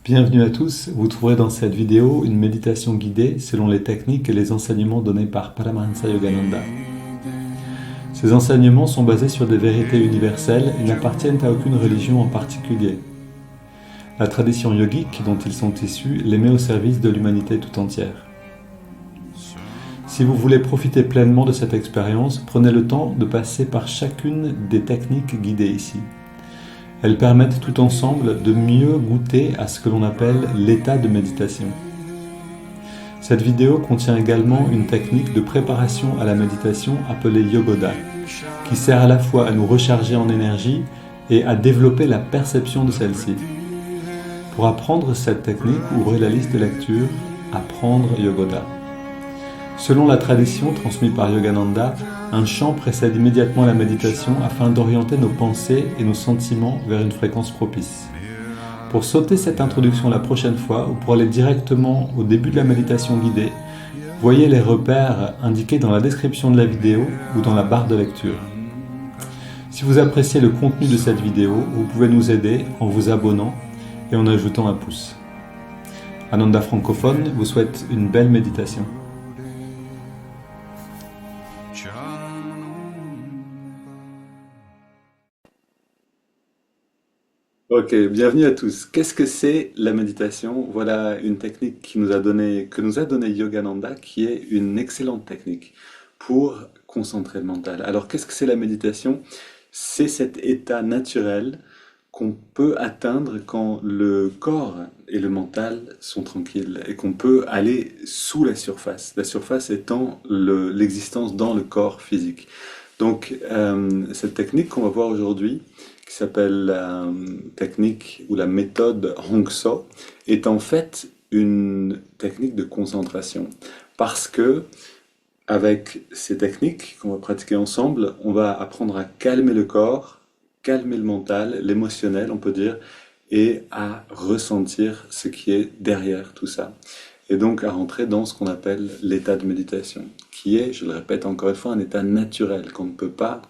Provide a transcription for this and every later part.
Bienvenue à tous, vous trouverez dans cette vidéo une méditation guidée selon les techniques et les enseignements donnés par Paramahansa Yogananda. Ces enseignements sont basés sur des vérités universelles et n'appartiennent à aucune religion en particulier. La tradition yogique dont ils sont issus les met au service de l'humanité tout entière. Si vous voulez profiter pleinement de cette expérience, prenez le temps de passer par chacune des techniques guidées ici. Elles permettent tout ensemble de mieux goûter à ce que l'on appelle l'état de méditation. Cette vidéo contient également une technique de préparation à la méditation appelée Yogoda, qui sert à la fois à nous recharger en énergie et à développer la perception de celle-ci. Pour apprendre cette technique, ouvrez la liste de lecture « Apprendre Yogoda ». Selon la tradition transmise par Yogananda, un chant précède immédiatement la méditation afin d'orienter nos pensées et nos sentiments vers une fréquence propice. Pour sauter cette introduction la prochaine fois ou pour aller directement au début de la méditation guidée, voyez les repères indiqués dans la description de la vidéo ou dans la barre de lecture. Si vous appréciez le contenu de cette vidéo, vous pouvez nous aider en vous abonnant et en ajoutant un pouce. Ananda francophone vous souhaite une belle méditation. Ok, bienvenue à tous. Qu'est-ce que c'est la méditation? Voilà une technique que nous a donné Yogananda, qui est une excellente technique pour concentrer le mental. Alors, qu'est-ce que c'est la méditation? C'est cet état naturel qu'on peut atteindre quand le corps et le mental sont tranquilles et qu'on peut aller sous la surface. La surface étant l'existence dans le corps physique. Donc, cette technique qu'on va voir aujourd'hui, qui s'appelle la technique ou la méthode Hong So, est en fait une technique de concentration. Parce que, avec ces techniques qu'on va pratiquer ensemble, on va apprendre à calmer le corps, calmer le mental, l'émotionnel, on peut dire, et à ressentir ce qui est derrière tout ça. Et donc à rentrer dans ce qu'on appelle l'état de méditation, qui est, je le répète encore une fois, un état naturel qu'on ne peut pas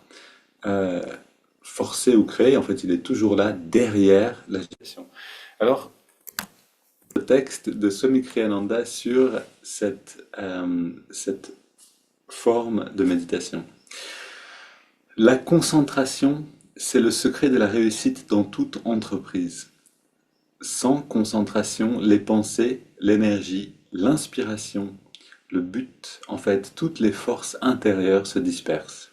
forcer ou créer. En fait, il est toujours là, derrière la méditation. Alors, le texte de Swami Kriyananda sur cette forme de méditation. La concentration, c'est le secret de la réussite dans toute entreprise. Sans concentration, les pensées, l'énergie, l'inspiration, le but, en fait, toutes les forces intérieures se dispersent.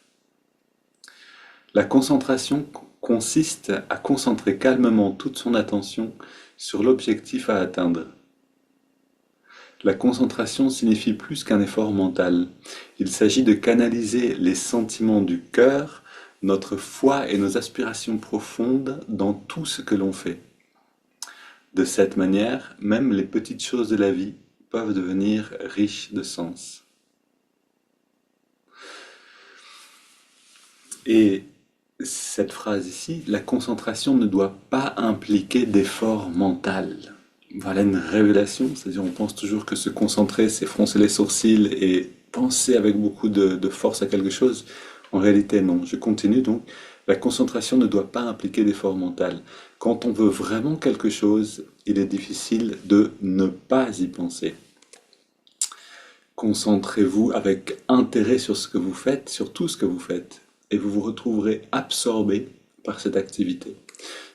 La concentration consiste à concentrer calmement toute son attention sur l'objectif à atteindre. La concentration signifie plus qu'un effort mental. Il s'agit de canaliser les sentiments du cœur, notre foi et nos aspirations profondes dans tout ce que l'on fait. De cette manière, même les petites choses de la vie peuvent devenir riches de sens. Et cette phrase ici, la concentration ne doit pas impliquer d'effort mental. Voilà une révélation, c'est-à-dire on pense toujours que se concentrer, c'est froncer les sourcils et penser avec beaucoup de force à quelque chose. En réalité, non. Je continue donc. La concentration ne doit pas impliquer d'effort mental. Quand on veut vraiment quelque chose, il est difficile de ne pas y penser. Concentrez-vous avec intérêt sur ce que vous faites, sur tout ce que vous faites, et vous vous retrouverez absorbé par cette activité.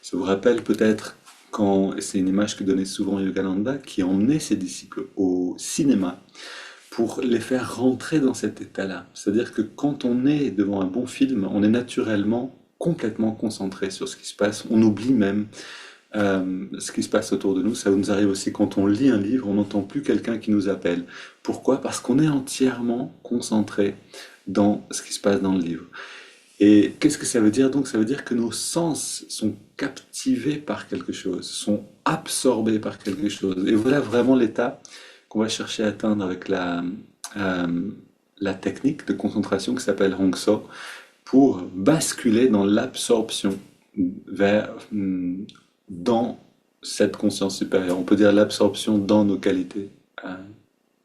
Ça vous rappelle peut-être quand, c'est une image que donnait souvent Yogananda, qui emmenait ses disciples au cinéma pour les faire rentrer dans cet état-là. C'est-à-dire que quand on est devant un bon film, on est naturellement complètement concentré sur ce qui se passe. On oublie même ce qui se passe autour de nous. Ça nous arrive aussi quand on lit un livre, on n'entend plus quelqu'un qui nous appelle. Pourquoi? Parce qu'on est entièrement concentré dans ce qui se passe dans le livre. Et qu'est-ce que ça veut dire donc? Ça veut dire que nos sens sont captivés par quelque chose, sont absorbés par quelque chose. Et voilà vraiment l'état qu'on va chercher à atteindre avec la technique de concentration qui s'appelle Hong So, pour basculer dans l'absorption dans cette conscience supérieure. On peut dire l'absorption dans nos qualités.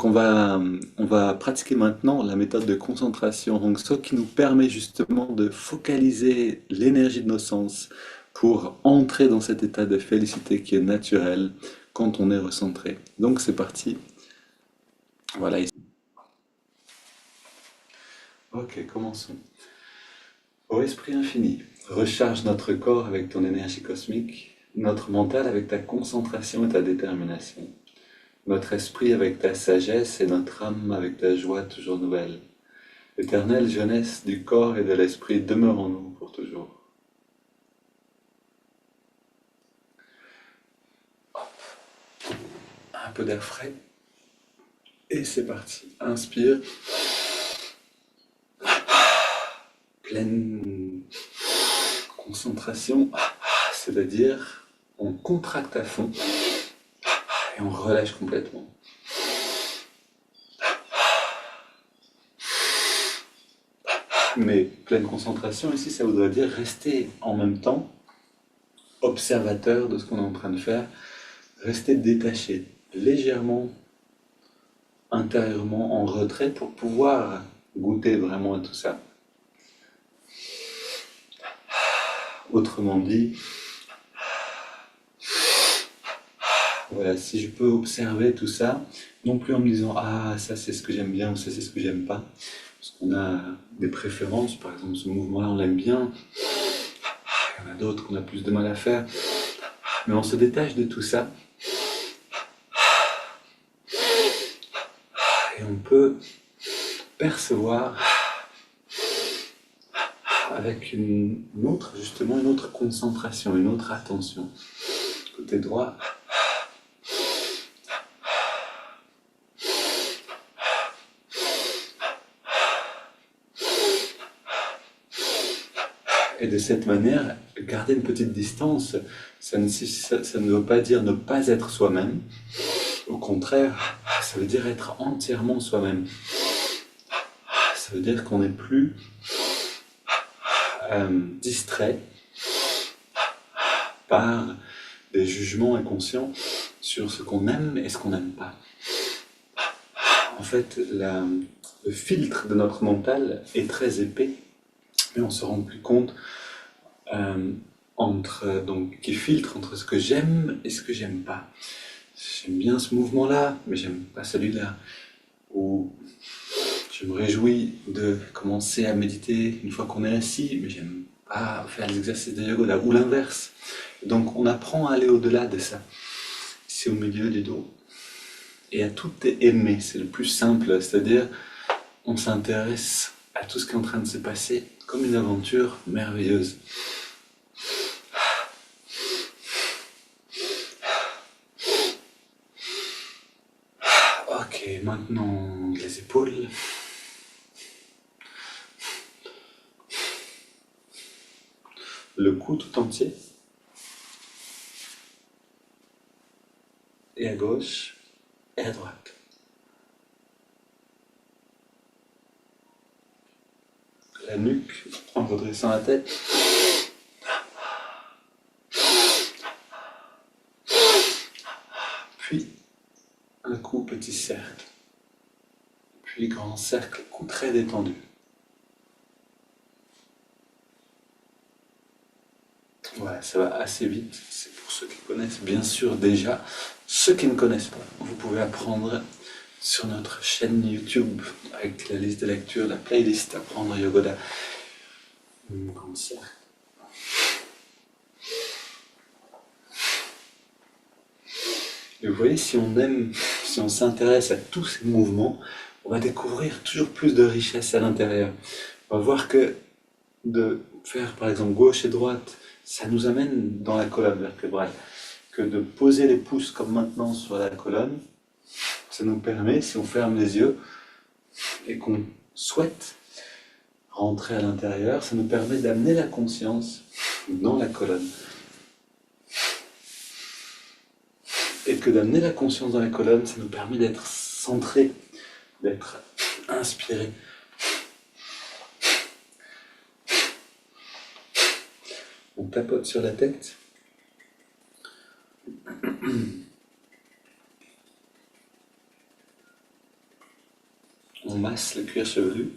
On va pratiquer maintenant la méthode de concentration Hong So qui nous permet justement de focaliser l'énergie de nos sens pour entrer dans cet état de félicité qui est naturel quand on est recentré. Donc c'est parti. Voilà. Ok, commençons. Ô esprit infini, recharge notre corps avec ton énergie cosmique, notre mental avec ta concentration et ta détermination, notre esprit avec ta sagesse et notre âme avec ta joie toujours nouvelle. Éternelle jeunesse du corps et de l'esprit, demeure en nous pour toujours. Un peu d'air frais. Et c'est parti. Inspire. Pleine concentration. C'est-à-dire, on contracte à fond et on relâche complètement. Mais pleine concentration, ici, ça voudrait dire rester en même temps observateur de ce qu'on est en train de faire, rester détaché, légèrement, intérieurement en retrait pour pouvoir goûter vraiment à tout ça. Autrement dit, voilà, si je peux observer tout ça, non plus en me disant ah ça c'est ce que j'aime bien ou ça c'est ce que j'aime pas, parce qu'on a des préférences, par exemple ce mouvement-là on l'aime bien, il y en a d'autres qu'on a plus de mal à faire, mais on se détache de tout ça et on peut percevoir avec une autre, justement, une autre concentration, une autre attention. Côté droit. Et de cette manière, garder une petite distance, ça ne veut pas dire ne pas être soi-même. Au contraire, ça veut dire être entièrement soi-même. Ça veut dire qu'on n'est plus distrait par des jugements inconscients sur ce qu'on aime et ce qu'on n'aime pas. En fait, le filtre de notre mental est très épais, mais on ne se rend plus compte qui filtre entre ce que j'aime et ce que j'aime pas. J'aime bien ce mouvement-là, mais j'aime pas celui-là. Ou je me réjouis de commencer à méditer une fois qu'on est assis, mais j'aime pas faire les exercices de yoga, ou l'inverse. Donc on apprend à aller au-delà de ça. C'est au milieu du dos. Et à tout aimer, c'est le plus simple, c'est-à-dire on s'intéresse à tout ce qui est en train de se passer comme une aventure merveilleuse. Ok, maintenant les épaules. Le cou tout entier. Et à gauche et à droite. La nuque en redressant la tête. Puis le cou petit cercle. Puis grand cercle, cou très détendu. Voilà, ça va assez vite. C'est pour ceux qui connaissent bien sûr déjà. Ceux qui ne connaissent pas, vous pouvez apprendre sur notre chaîne YouTube avec la liste de lecture, la playlist Apprendre Yogoda. Grand cercle. Et vous voyez, si on aime, si on s'intéresse à tous ces mouvements, on va découvrir toujours plus de richesse à l'intérieur. On va voir que de faire par exemple gauche et droite, ça nous amène dans la colonne vertébrale. Que de poser les pouces comme maintenant sur la colonne, ça nous permet, si on ferme les yeux et qu'on souhaite rentrer à l'intérieur, ça nous permet d'amener la conscience dans la colonne. Et que d'amener la conscience dans la colonne, ça nous permet d'être centré, d'être inspiré. On tapote sur la tête. On masse le cuir chevelu.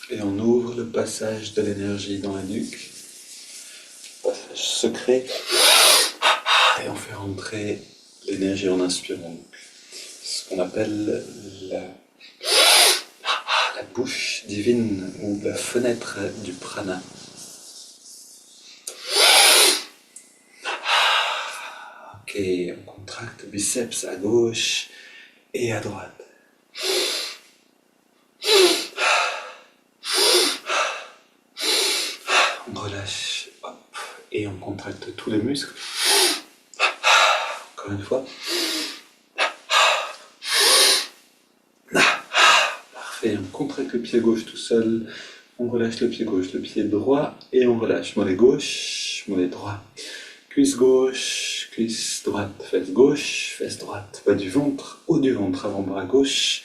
Et on ouvre le passage de l'énergie dans la nuque, passage secret, et on fait rentrer l'énergie en inspirant. Ce qu'on appelle la bouche divine ou la fenêtre du prana. Ok, on contracte biceps à gauche et à droite. On relâche, hop, et on contracte tous les muscles. Encore une fois. Parfait, on contracte le pied gauche tout seul. On relâche le pied gauche, le pied droit, et on relâche. Mollet gauche, mollet droit. Cuisse gauche, cuisse droite, fesse droite. Bas du ventre, haut du ventre, avant-bras gauche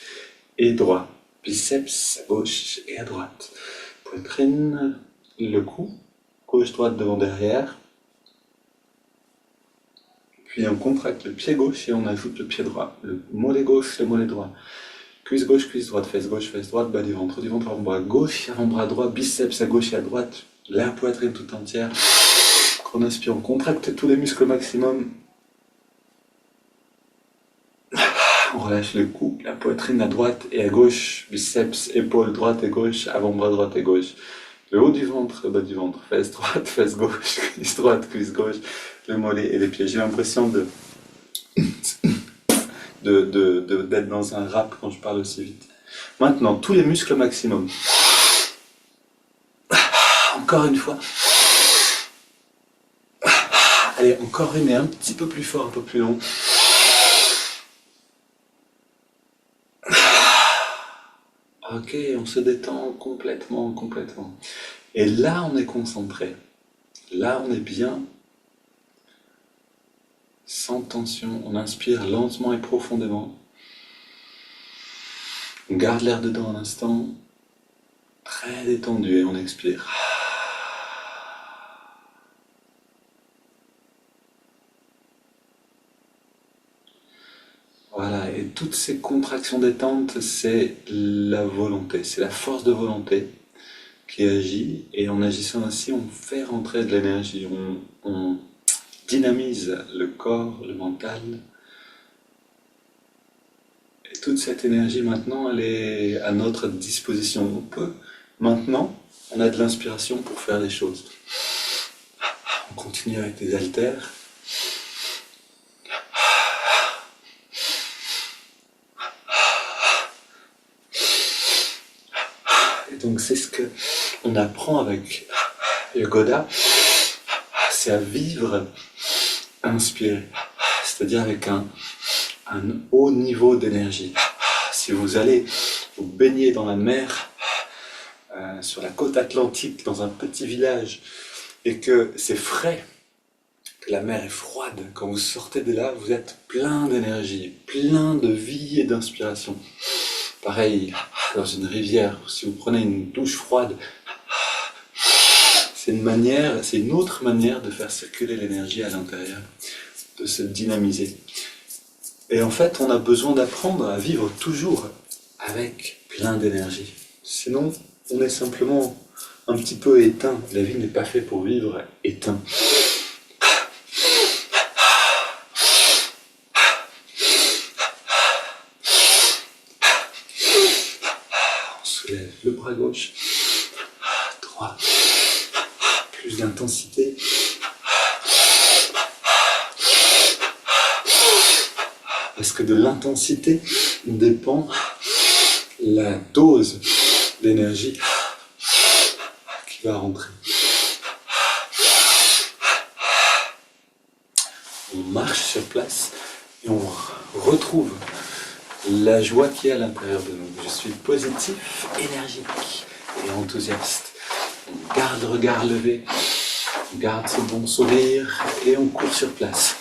et droit. Biceps à gauche et à droite. Poitrine, le cou, gauche-droite devant-derrière. Puis on contracte le pied gauche et on ajoute le pied droit. Le mollet gauche, le mollet droit. Cuisse gauche, cuisse droite, fesse droite, bas du ventre, avant-bras gauche, avant-bras droit, biceps à gauche et à droite. La poitrine tout entière. On inspire, on contracte tous les muscles au maximum. On relâche le cou, la poitrine à droite et à gauche, biceps, épaules droite et gauche, avant-bras droite et gauche. Le haut du ventre, bas du ventre, fesse droite, fesse gauche, cuisse gauche, le mollet et les pieds. J'ai l'impression d'être dans un rap quand je parle aussi vite. Maintenant, tous les muscles au maximum. Encore une fois. Allez, encore une et un petit peu plus fort, un peu plus long. Ok, on se détend complètement. Et là, on est concentré. Là, on est bien. Sans tension, on inspire lentement et profondément. On garde l'air dedans un instant. Très détendu et on expire. Voilà, et toutes ces contractions détente, c'est la volonté, c'est la force de volonté qui agit, et en agissant ainsi, on fait rentrer de l'énergie, on dynamise le corps, le mental, et toute cette énergie maintenant, elle est à notre disposition. Maintenant, on a de l'inspiration pour faire des choses. On continue avec des haltères. Donc c'est ce qu'on apprend avec Yogoda, c'est à vivre inspiré, c'est-à-dire avec un haut niveau d'énergie. Si vous allez vous baigner dans la mer, sur la côte atlantique, dans un petit village, et que c'est frais, que la mer est froide, quand vous sortez de là, vous êtes plein d'énergie, plein de vie et d'inspiration. Pareil, dans une rivière, si vous prenez une douche froide, c'est une autre manière de faire circuler l'énergie à l'intérieur, de se dynamiser. Et en fait, on a besoin d'apprendre à vivre toujours avec plein d'énergie. Sinon, on est simplement un petit peu éteint. La vie n'est pas faite pour vivre éteint. Le bras gauche, droit, plus d'intensité. Parce que de l'intensité dépend la dose d'énergie qui va rentrer. On marche sur place et on retrouve la joie qui est à l'intérieur de nous. Je suis positif, énergique et enthousiaste. On garde le regard levé, on garde ce bon sourire et on court sur place.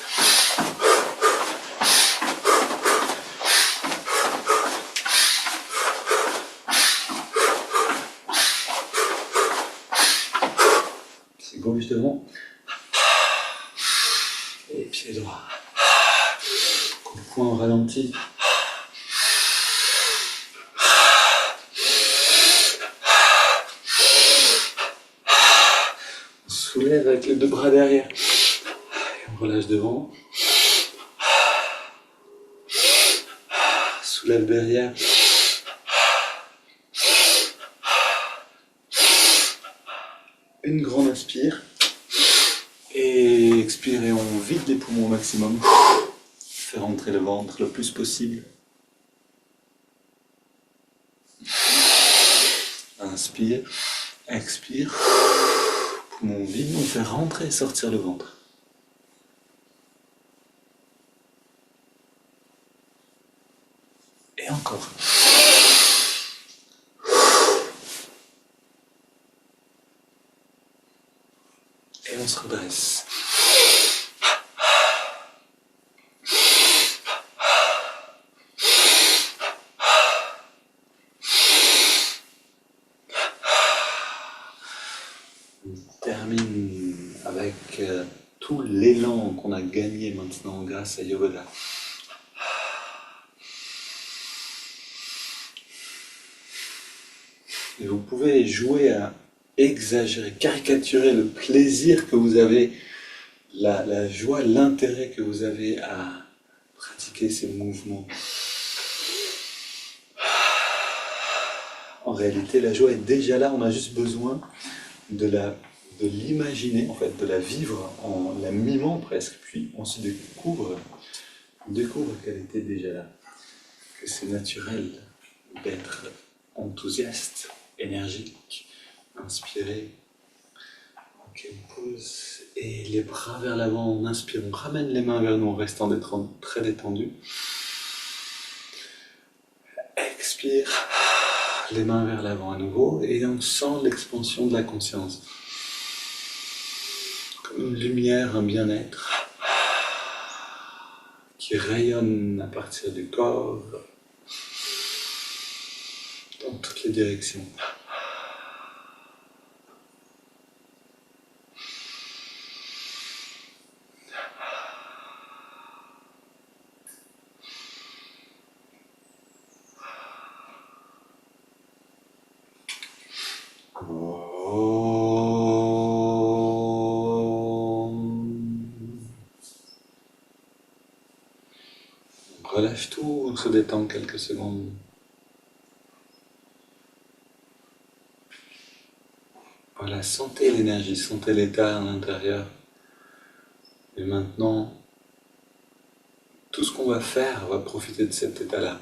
C'est gauche devant et pied droit. Coup de poing au ralenti. lève avec les deux bras derrière. Et on relâche devant. Soulève derrière. Une grande inspire. Et expire et on vide les poumons au maximum. Faire rentrer le ventre le plus possible. Inspire, expire. Poumon vide, on fait rentrer et sortir le ventre. Et encore. Et on se redresse. On termine avec tout l'élan qu'on a gagné maintenant grâce à Yogoda. Et vous pouvez jouer à exagérer, caricaturer le plaisir que vous avez, la joie, l'intérêt que vous avez à pratiquer ces mouvements. En réalité, la joie est déjà là, on a juste besoin de l'imaginer, en fait, de la vivre en la mimant presque, puis on se découvre qu'elle était déjà là, que c'est naturel d'être enthousiaste, énergique, inspiré. Ok, on pose et les bras vers l'avant, on inspire, on ramène les mains vers nous en restant très détendu. Expire, les mains vers l'avant à nouveau et on sent l'expansion de la conscience. Comme une lumière, un bien-être qui rayonne à partir du corps dans toutes les directions. Relâche tout, on se détend quelques secondes. Voilà, sentez l'énergie, sentez l'état à l'intérieur. Et maintenant, tout ce qu'on va faire va profiter de cet état-là.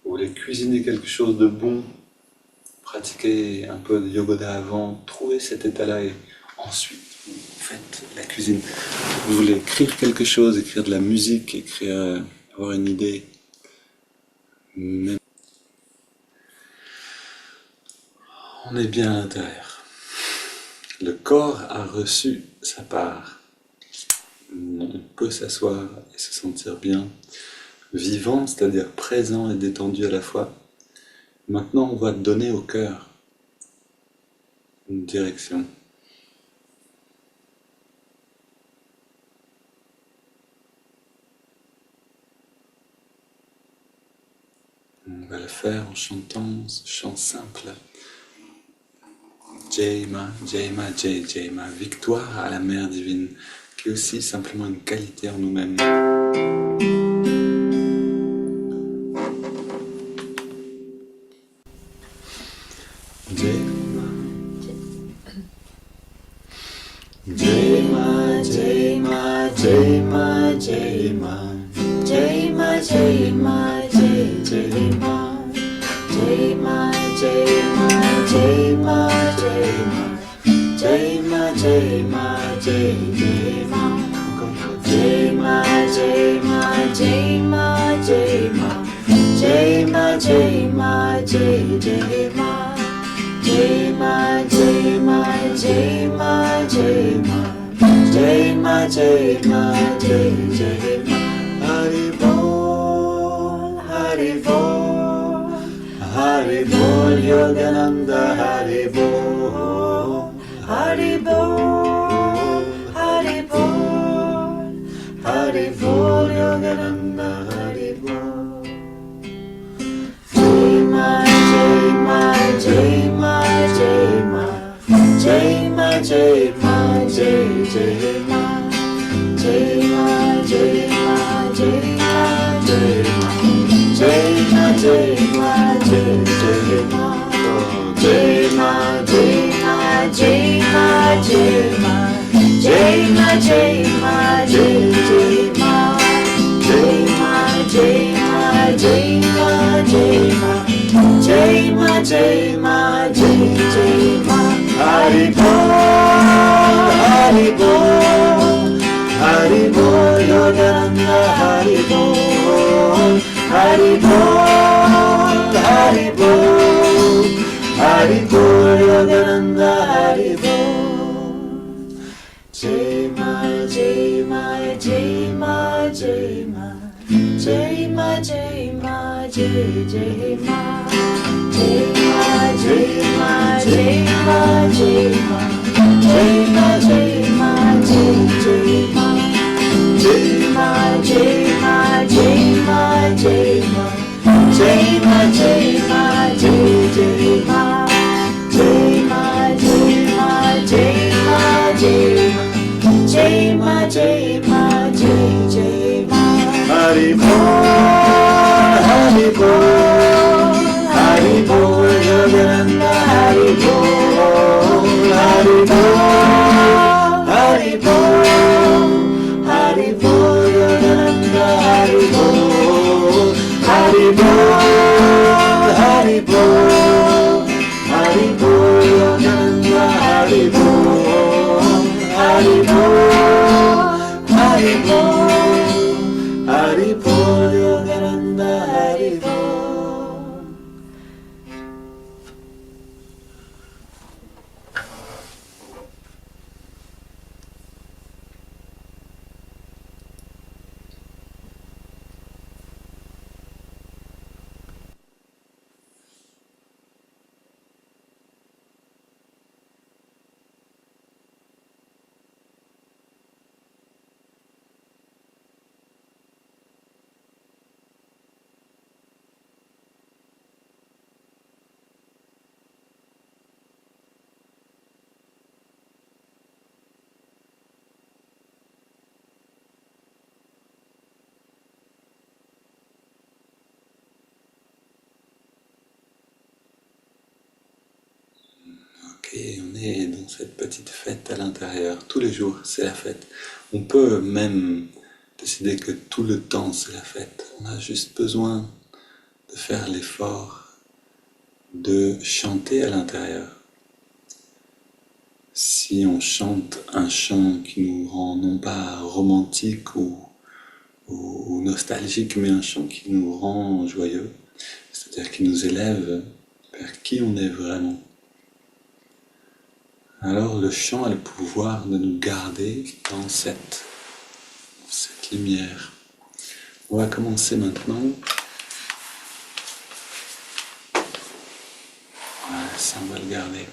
Vous voulez cuisiner quelque chose de bon, pratiquer un peu de yogoda avant, trouvez cet état-là et ensuite vous faites la cuisine. Vous voulez écrire quelque chose, écrire de la musique, avoir une idée. Même on est bien à l'intérieur. Le corps a reçu sa part. On peut s'asseoir et se sentir bien, vivant, c'est-à-dire présent et détendu à la fois. Maintenant, on va donner au cœur une direction. On va le faire en chantant ce chant simple. Jai-ma, Jai-ma, Jai, Jai-ma, victoire à la Mère divine, qui est aussi simplement une qualité en nous-mêmes. Jai-ma, Jai-ma, Jai-ma, Jai-ma, Jai-ma, Jai-ma, Jai-ma, Jai, Jai-ma, Jai-ma, Jai-ma, Jai-ma, Jai-ma, Jai-ma, Jai, Jai-ma, Jai-ma, Jai-ma, Jai-ma, Jai-ma, Jai-ma, Jai-ma, Jai, Jai-ma, Jai-ma, Jai-ma, Jai-ma, Jai-ma, Jai-ma, Jai-ma, Jai, Jai-ma. Haribol, Haribol, Haribol, Yogananda, Haribol, Haribol, Haribol, Haribol, Yogananda, Haribol. Jai-ma, Jai-ma, Jai-ma, Jai-ma, Jai-ma, Jai Ma, Jai Jai Ma, Jai Ma, Jai Ma, Jai Ma, Jai Ma, Jai Ma, Jai Ma, Jai Jai Ma, Jai Ma, Jai Ma, Jai Ma, Jai Ma, Jai Ma, Jai Ma, Jai Jai Ma, Jai Ma, Jai Ma, Jai Ma, Jai Ma, Jai Ma, Jai Ma, Jai Jai Ma. Hari Bol, Hari Bol, Hari Bol, Yogananda, Hari Bol, Hari Bol, Hari Bol, Hari Bol, Yogananda, Hari Bol. Jai Ma, Jai Ma, Jai Ma, Jai Ma, Jai Ma, Jai Ma, Jai Jai Ma, Jai Ma, Jai Ma, Jai Ma, Jai Ma, Jai Ma, Jai Ma, Jai Jai Ma, Jai Ma, Jai Ma, Jai Ma, Jai Ma, Jai Ma, Jai Ma, Jai Jai Ma, Jai Ma, Jai Ma, Jai Ma, Jai Ma, Jai Ma, Jai Ma, Jai Jai Ma. Hari Bol, Hari Bol, Hari Bol, Yogananda, Hari Bol, Hari Bol, Hari Bol, Hari Bol, Yogananda, Hari Bol, Hari Bol, Hari Bol, Hari Bol, Yogananda, Hari Bol, Hari Bol, Hari Bol, Hari Bol, Yogananda, Hari Bol. Ok, on est dans cette petite fête à l'intérieur. Tous les jours, c'est la fête. On peut même décider que tout le temps, c'est la fête. On a juste besoin de faire l'effort de chanter à l'intérieur. Si on chante un chant qui nous rend non pas romantique ou nostalgique, mais un chant qui nous rend joyeux, c'est-à-dire qui nous élève vers qui on est vraiment, alors le chant a le pouvoir de nous garder dans cette lumière. On va commencer maintenant. Voilà, ça on va le garder.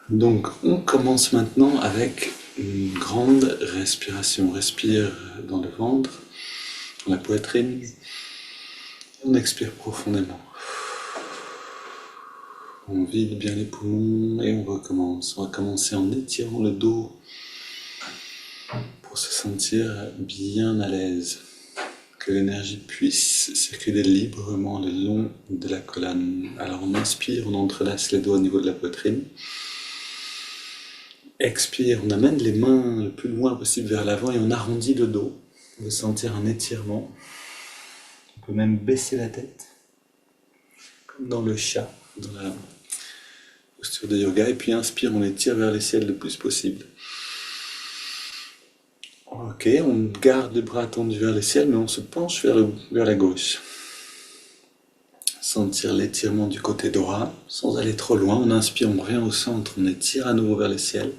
Donc on commence maintenant avec une grande respiration. On respire dans le ventre, dans la poitrine. On expire profondément. On vide bien les poumons et on recommence. On va commencer en étirant le dos pour se sentir bien à l'aise. Que l'énergie puisse circuler librement le long de la colonne. Alors on inspire, on entrelace les doigts au niveau de la poitrine. Expire, on amène les mains le plus loin possible vers l'avant et on arrondit le dos. On veut sentir un étirement. On peut même baisser la tête, comme dans le chat, dans la posture de yoga. Et puis inspire, on étire vers le ciel le plus possible. Ok, on garde le bras tendu vers le ciel, mais on se penche vers la gauche. Sentir l'étirement du côté droit, sans aller trop loin. On inspire, on revient au centre, on étire à nouveau vers le ciel.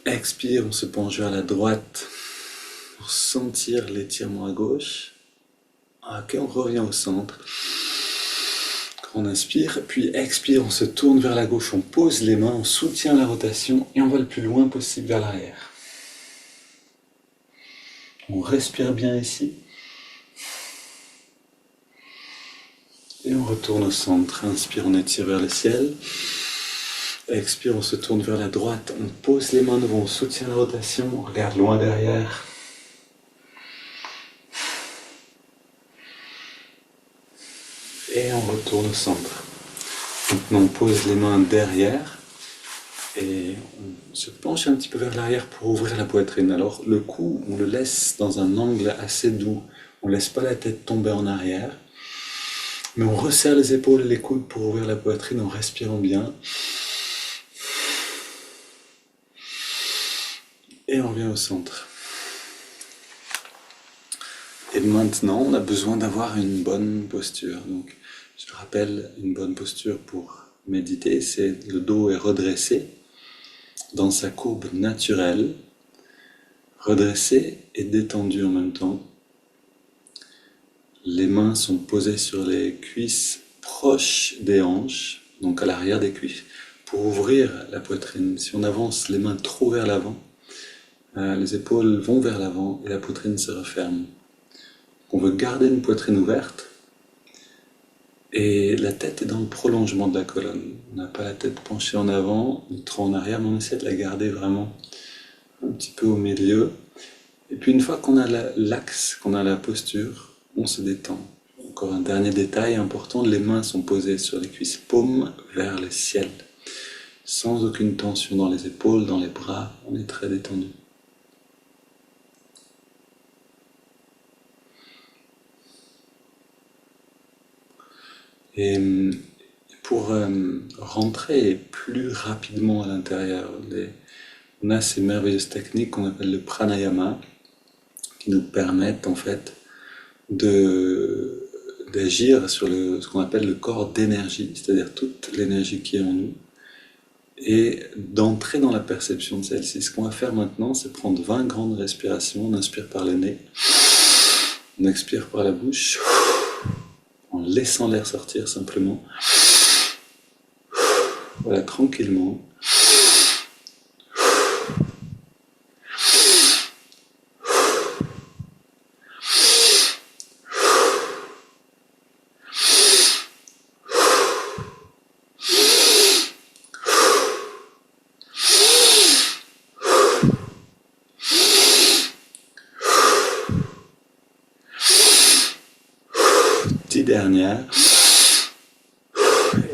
Expire, on se penche vers la droite pour sentir l'étirement à gauche. Ok, on revient au centre. On inspire, puis expire, on se tourne vers la gauche, on pose les mains, on soutient la rotation et on va le plus loin possible vers l'arrière. On respire bien ici. Et on retourne au centre. Inspire, on étire vers le ciel. Expire, on se tourne vers la droite. On pose les mains devant, on soutient la rotation. On regarde loin derrière. Et on retourne au centre. Maintenant, on pose les mains derrière. Et on se penche un petit peu vers l'arrière pour ouvrir la poitrine. Alors le cou, on le laisse dans un angle assez doux. On ne laisse pas la tête tomber en arrière. Mais on resserre les épaules et les coudes pour ouvrir la poitrine en respirant bien. Et on revient au centre. Et maintenant, on a besoin d'avoir une bonne posture. Donc, je rappelle, une bonne posture pour méditer, c'est le dos est redressé dans sa courbe naturelle, redressé et détendu en même temps. Les mains sont posées sur les cuisses proches des hanches, donc à l'arrière des cuisses, pour ouvrir la poitrine. Si on avance les mains trop vers l'avant, les épaules vont vers l'avant et la poitrine se referme. On veut garder une poitrine ouverte et la tête est dans le prolongement de la colonne. On n'a pas la tête penchée en avant, ni trop en arrière, mais on essaie de la garder vraiment un petit peu au milieu. Et puis une fois qu'on a l'axe, qu'on a la posture, on se détend. Encore un dernier détail important, les mains sont posées sur les cuisses, paumes vers le ciel. Sans aucune tension dans les épaules, dans les bras, on est très détendu. Et pour rentrer plus rapidement à l'intérieur, on a ces merveilleuses techniques qu'on appelle le pranayama, qui nous permettent en fait d'agir sur ce qu'on appelle le corps d'énergie, c'est-à-dire toute l'énergie qui est en nous, et d'entrer dans la perception de celle-ci. Ce qu'on va faire maintenant, c'est prendre 20 grandes respirations. On inspire par le nez, on expire par la bouche, en laissant l'air sortir simplement. Voilà, tranquillement. Dernière,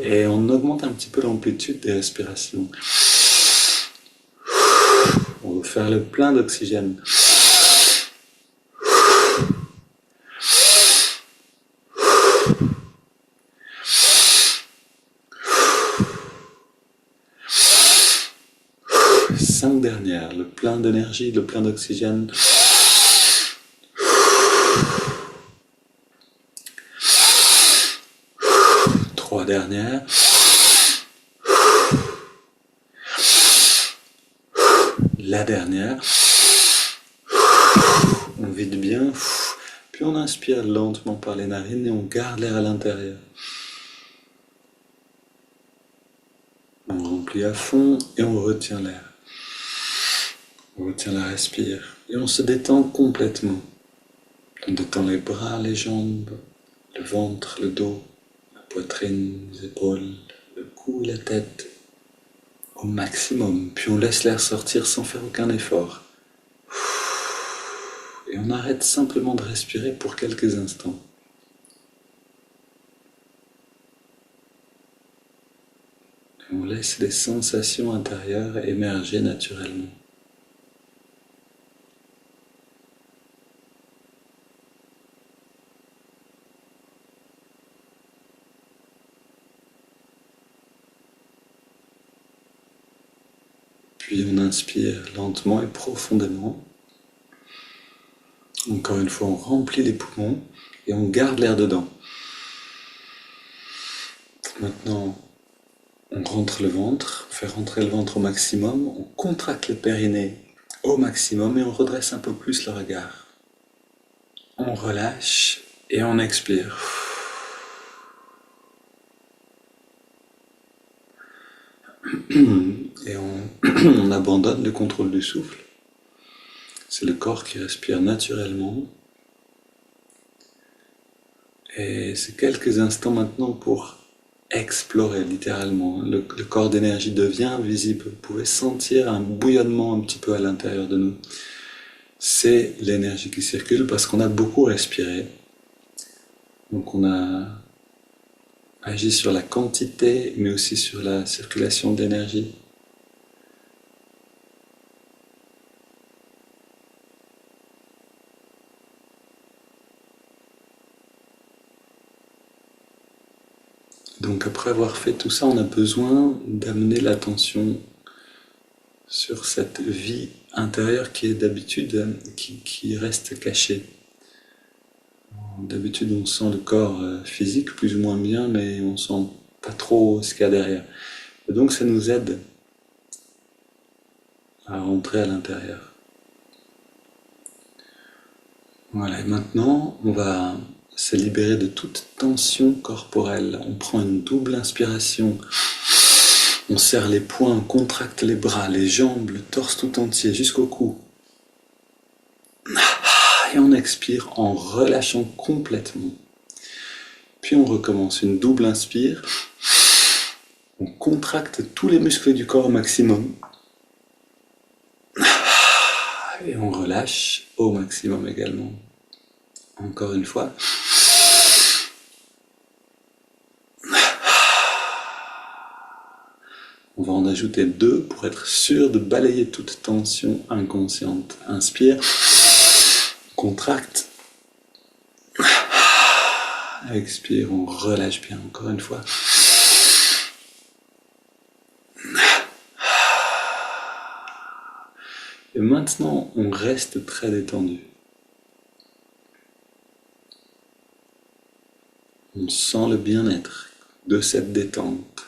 et on augmente un petit peu l'amplitude des respirations. On va faire le plein d'oxygène. Cinq dernières, le plein d'énergie, le plein d'oxygène. 3 dernières. La dernière. On vide bien. Puis on inspire lentement par les narines et on garde l'air à l'intérieur. On remplit à fond et on retient l'air. On retient la respire et on se détend complètement. On détend les bras, les jambes, le ventre, le dos, la poitrine, les épaules, le cou et la tête au maximum. Puis on laisse l'air sortir sans faire aucun effort. Et on arrête simplement de respirer pour quelques instants. Et on laisse les sensations intérieures émerger naturellement. Puis on inspire lentement et profondément. Encore une fois, on remplit les poumons et on garde l'air dedans. Maintenant, on rentre le ventre, on fait rentrer le ventre au maximum, on contracte le périnée au maximum et on redresse un peu plus le regard. On relâche et on expire. Et on abandonne le contrôle du souffle. C'est le corps qui respire naturellement. Et c'est quelques instants maintenant pour explorer littéralement. Le corps d'énergie devient visible. Vous pouvez sentir un bouillonnement un petit peu à l'intérieur de nous. C'est l'énergie qui circule parce qu'on a beaucoup respiré. Donc on a agi sur la quantité, mais aussi sur la circulation de l'énergie. Donc après avoir fait tout ça, on a besoin d'amener l'attention sur cette vie intérieure qui est d'habitude, qui reste cachée. D'habitude, on sent le corps physique plus ou moins bien, mais on sent pas trop ce qu'il y a derrière. Et donc ça nous aide à rentrer à l'intérieur. Voilà, et maintenant, on va se libérer de toute tension corporelle. On prend une double inspiration. On serre les poings, on contracte les bras, les jambes, le torse tout entier jusqu'au cou. Et on expire en relâchant complètement. Puis on recommence une double inspire. On contracte tous les muscles du corps au maximum. Et on relâche au maximum également. Encore une fois. On va en ajouter 2 pour être sûr de balayer toute tension inconsciente. Inspire. Contracte. Expire, on relâche bien. Encore une fois. Et maintenant, on reste très détendu. On sent le bien-être de cette détente.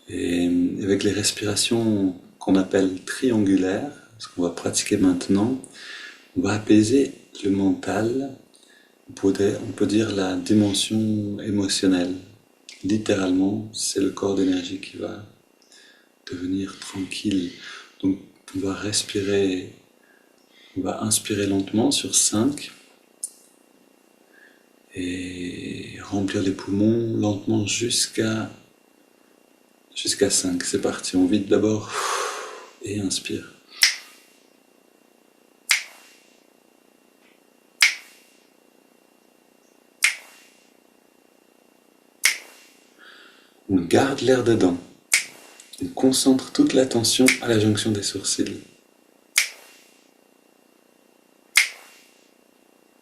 Et avec les respirations qu'on appelle triangulaires, ce qu'on va pratiquer maintenant, on va apaiser le mental, on peut dire la dimension émotionnelle. Littéralement, c'est le corps d'énergie qui va devenir tranquille. Donc on va respirer, on va inspirer lentement sur 5 et remplir les poumons lentement jusqu'à 5. C'est parti, on vide d'abord et inspire. On garde l'air dedans. On concentre toute l'attention à la jonction des sourcils.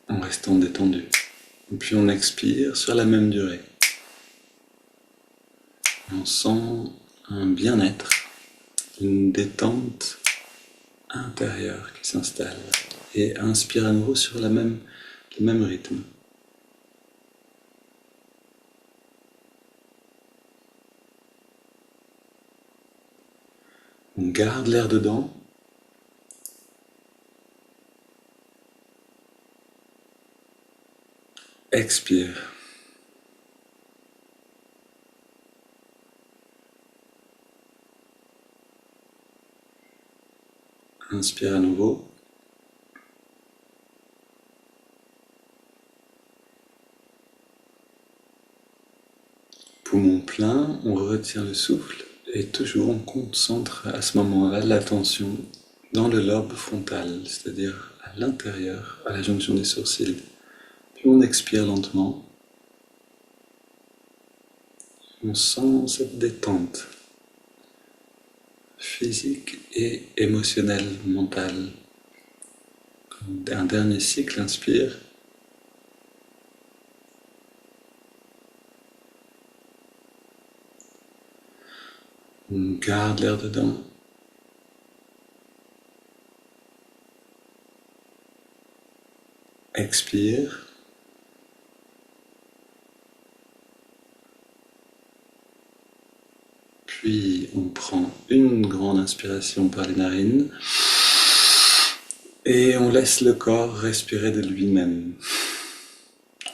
En restant détendu. Et puis on expire sur la même durée. On sent un bien-être, une détente intérieure qui s'installe. Et inspire à nouveau sur le même rythme. On garde l'air dedans. Expire. Inspire à nouveau. Poumon plein, on retient le souffle et toujours on concentre à ce moment-là l'attention dans le lobe frontal, c'est-à-dire à l'intérieur, à la jonction des sourcils. Puis on expire lentement. On sent cette détente physique et émotionnelle, mentale. Un dernier cycle, inspire. On garde l'air dedans. Expire. Puis on prend une grande inspiration par les narines et on laisse le corps respirer de lui-même.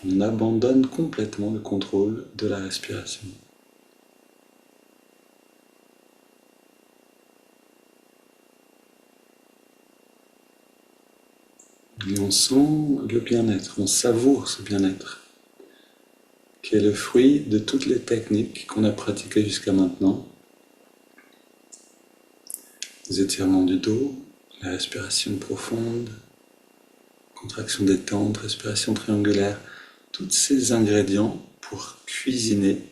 On abandonne complètement le contrôle de la respiration. Et on sent le bien-être, on savoure ce bien-être, qui est le fruit de toutes les techniques qu'on a pratiquées jusqu'à maintenant. Les étirements du dos, la respiration profonde, contraction détente, respiration triangulaire, tous ces ingrédients pour cuisiner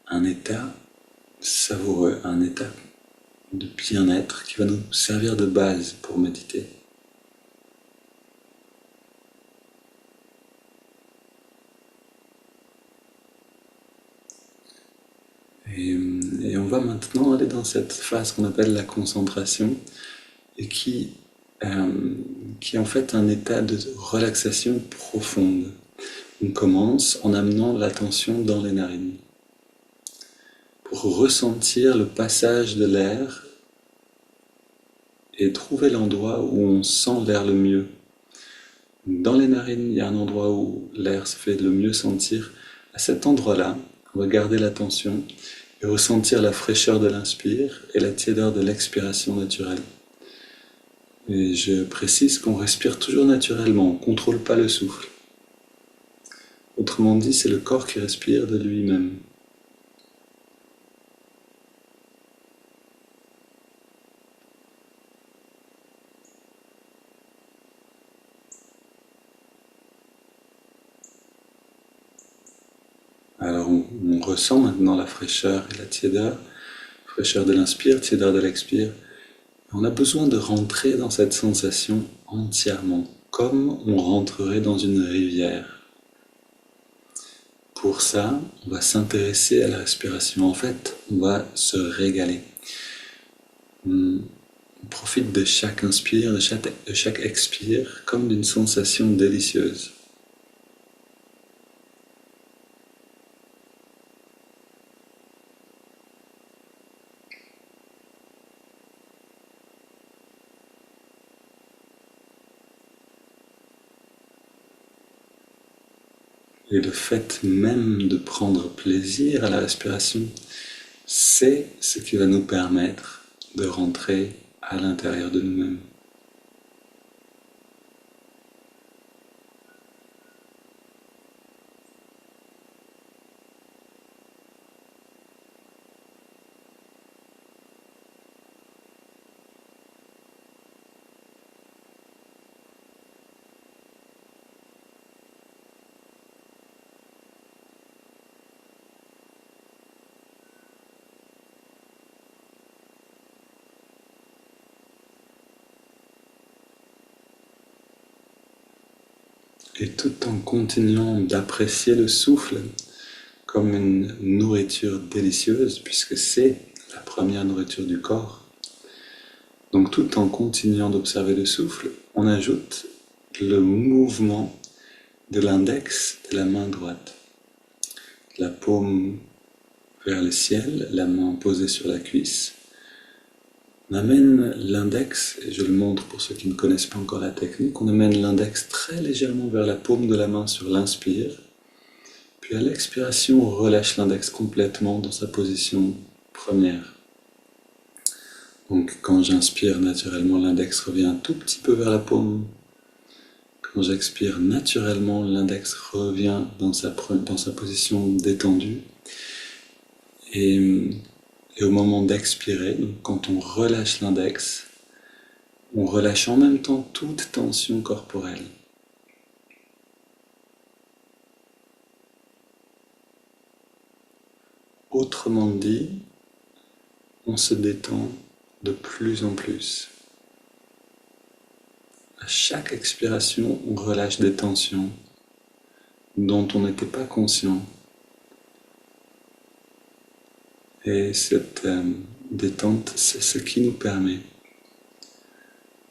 un état savoureux, un état de bien-être qui va nous servir de base pour méditer. Et on va maintenant aller dans cette phase qu'on appelle la concentration et qui est en fait un état de relaxation profonde. On commence en amenant l'attention dans les narines pour ressentir le passage de l'air et trouver l'endroit où on sent l'air le mieux. Dans les narines, il y a un endroit où l'air se fait le mieux sentir. À cet endroit-là, on va garder l'attention et ressentir la fraîcheur de l'inspire et la tiédeur de l'expiration naturelle. Et je précise qu'on respire toujours naturellement, on ne contrôle pas le souffle. Autrement dit, c'est le corps qui respire de lui-même. Alors on ressent maintenant la fraîcheur et la tiédeur, fraîcheur de l'inspire, tiédeur de l'expire. On a besoin de rentrer dans cette sensation entièrement, comme on rentrerait dans une rivière. Pour ça, on va s'intéresser à la respiration. En fait, on va se régaler. On profite de chaque inspire, de chaque expire, comme d'une sensation délicieuse. Et le fait même de prendre plaisir à la respiration, c'est ce qui va nous permettre de rentrer à l'intérieur de nous-mêmes. Et tout en continuant d'apprécier le souffle comme une nourriture délicieuse, puisque c'est la première nourriture du corps. Donc tout en continuant d'observer le souffle, on ajoute le mouvement de l'index de la main droite. La paume vers le ciel, la main posée sur la cuisse. On amène l'index, et je le montre pour ceux qui ne connaissent pas encore la technique, on amène l'index très légèrement vers la paume de la main sur l'inspire. Puis à l'expiration, on relâche l'index complètement dans sa position première. Donc quand j'inspire naturellement, l'index revient un tout petit peu vers la paume. Quand j'expire naturellement, l'index revient dans sa position détendue. Et au moment d'expirer, quand on relâche l'index, on relâche en même temps toute tension corporelle. Autrement dit, on se détend de plus en plus. À chaque expiration, on relâche des tensions dont on n'était pas conscient. Et cette détente, c'est ce qui nous permet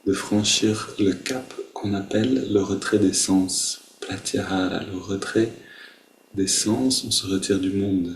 de franchir le cap qu'on appelle le retrait des sens, pratyahara, le retrait des sens, on se retire du monde.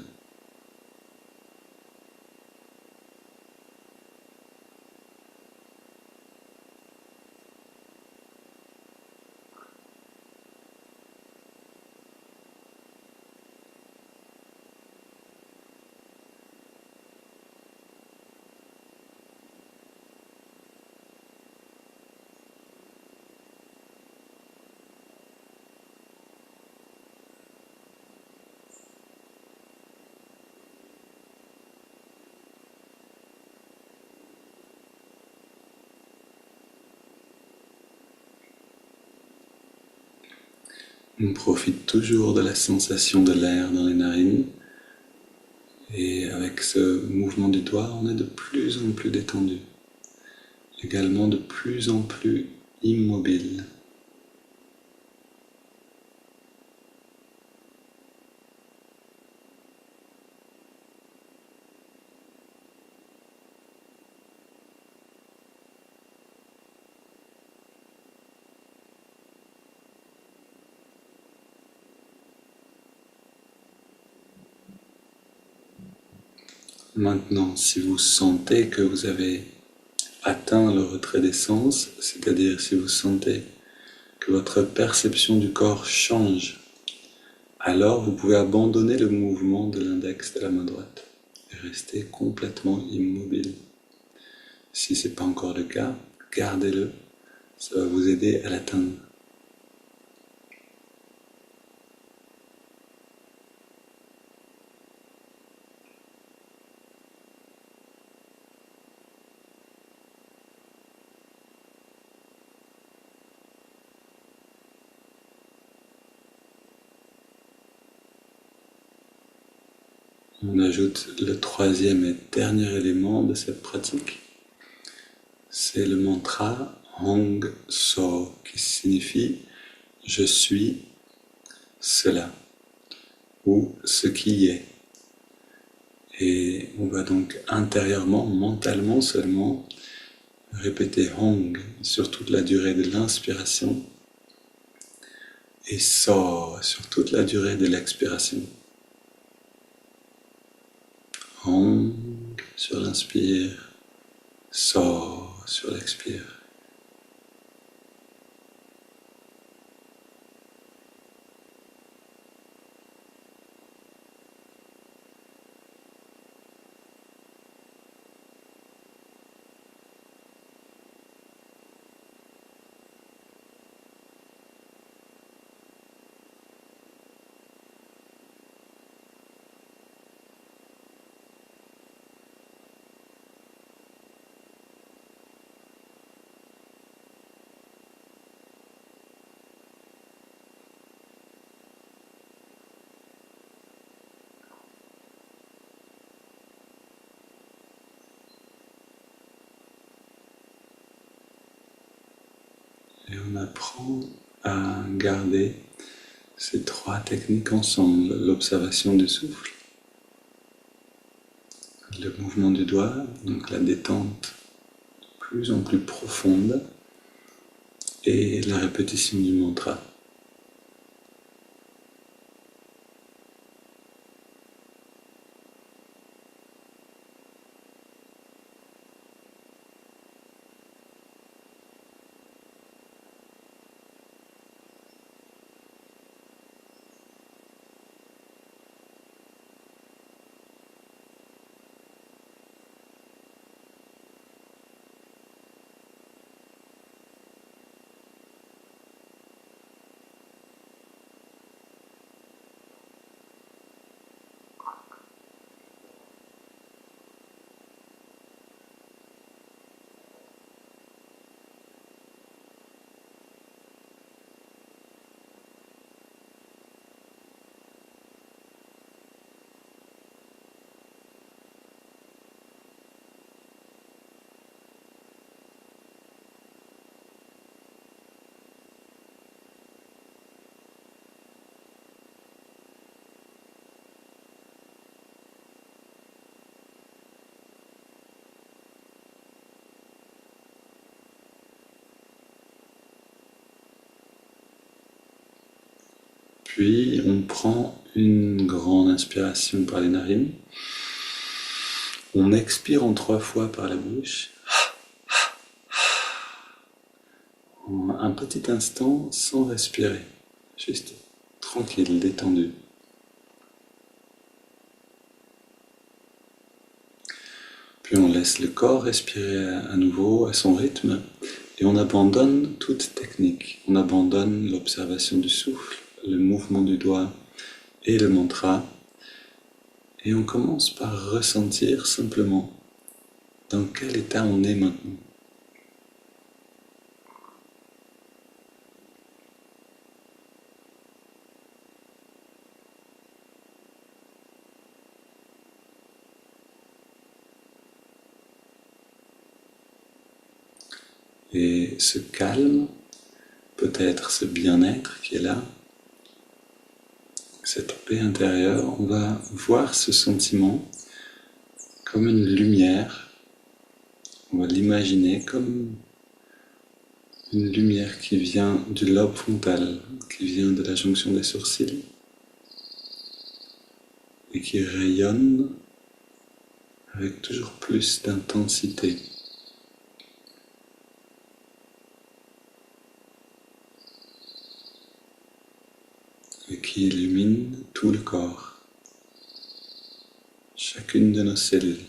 On profite toujours de la sensation de l'air dans les narines. Et avec ce mouvement du doigt, on est de plus en plus détendu. Également de plus en plus immobile. Maintenant, si vous sentez que vous avez atteint le retrait des sens, c'est-à-dire si vous sentez que votre perception du corps change, alors vous pouvez abandonner le mouvement de l'index de la main droite et rester complètement immobile. Si ce n'est pas encore le cas, gardez-le, ça va vous aider à l'atteindre. On ajoute le troisième et dernier élément de cette pratique, c'est le mantra Hong So, qui signifie « Je suis cela » ou « ce qui est ». Et on va donc intérieurement, mentalement seulement, répéter Hong sur toute la durée de l'inspiration et So sur toute la durée de l'expiration. Hong sur l'inspire, So sur l'expire. Et on apprend à garder ces trois techniques ensemble, l'observation du souffle, le mouvement du doigt, donc la détente de plus en plus profonde, et la répétition du mantra. Puis on prend une grande inspiration par les narines. On expire en 3 fois par la bouche. Un petit instant sans respirer. Juste tranquille, détendu. Puis on laisse le corps respirer à nouveau à son rythme et on abandonne toute technique. On abandonne l'observation du souffle, le mouvement du doigt et le mantra. Et on commence par ressentir simplement dans quel état on est maintenant. Et ce calme, peut-être ce bien-être qui est là, cette paix intérieure, on va voir ce sentiment comme une lumière. On va l'imaginer comme une lumière qui vient du lobe frontal, qui vient de la jonction des sourcils et qui rayonne avec toujours plus d'intensité. Et qui illumine tout le corps, chacune de nos cellules.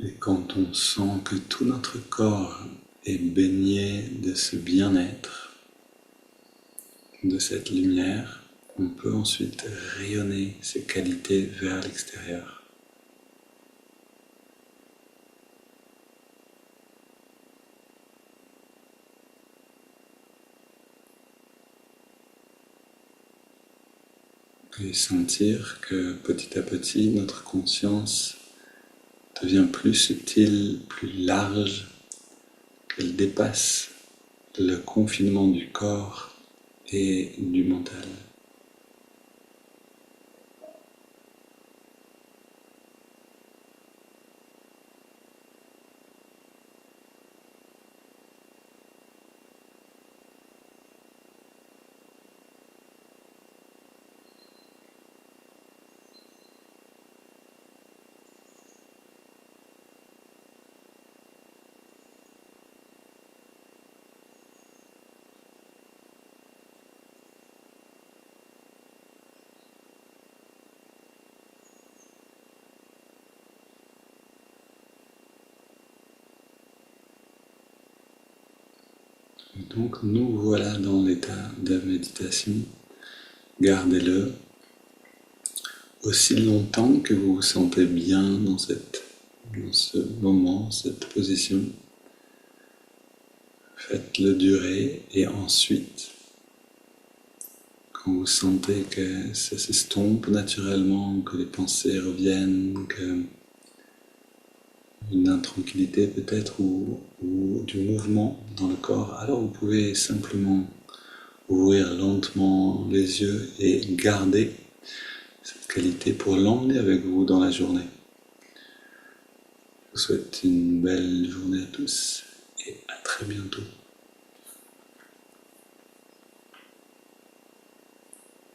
Et quand on sent que tout notre corps est baigné de ce bien-être, de cette lumière, on peut ensuite rayonner ces qualités vers l'extérieur. Et sentir que petit à petit, notre conscience devient plus subtile, plus large, qu'elle dépasse le confinement du corps et du mental. Donc nous voilà dans l'état de méditation. Gardez-le aussi longtemps que vous vous sentez bien dans ce moment, cette position. Faites-le durer et ensuite, quand vous sentez que ça s'estompe naturellement, que les pensées reviennent, que une intranquillité peut-être ou du mouvement dans le corps, alors vous pouvez simplement ouvrir lentement les yeux et garder cette qualité pour l'emmener avec vous dans la journée. Je vous souhaite une belle journée à tous et à très bientôt.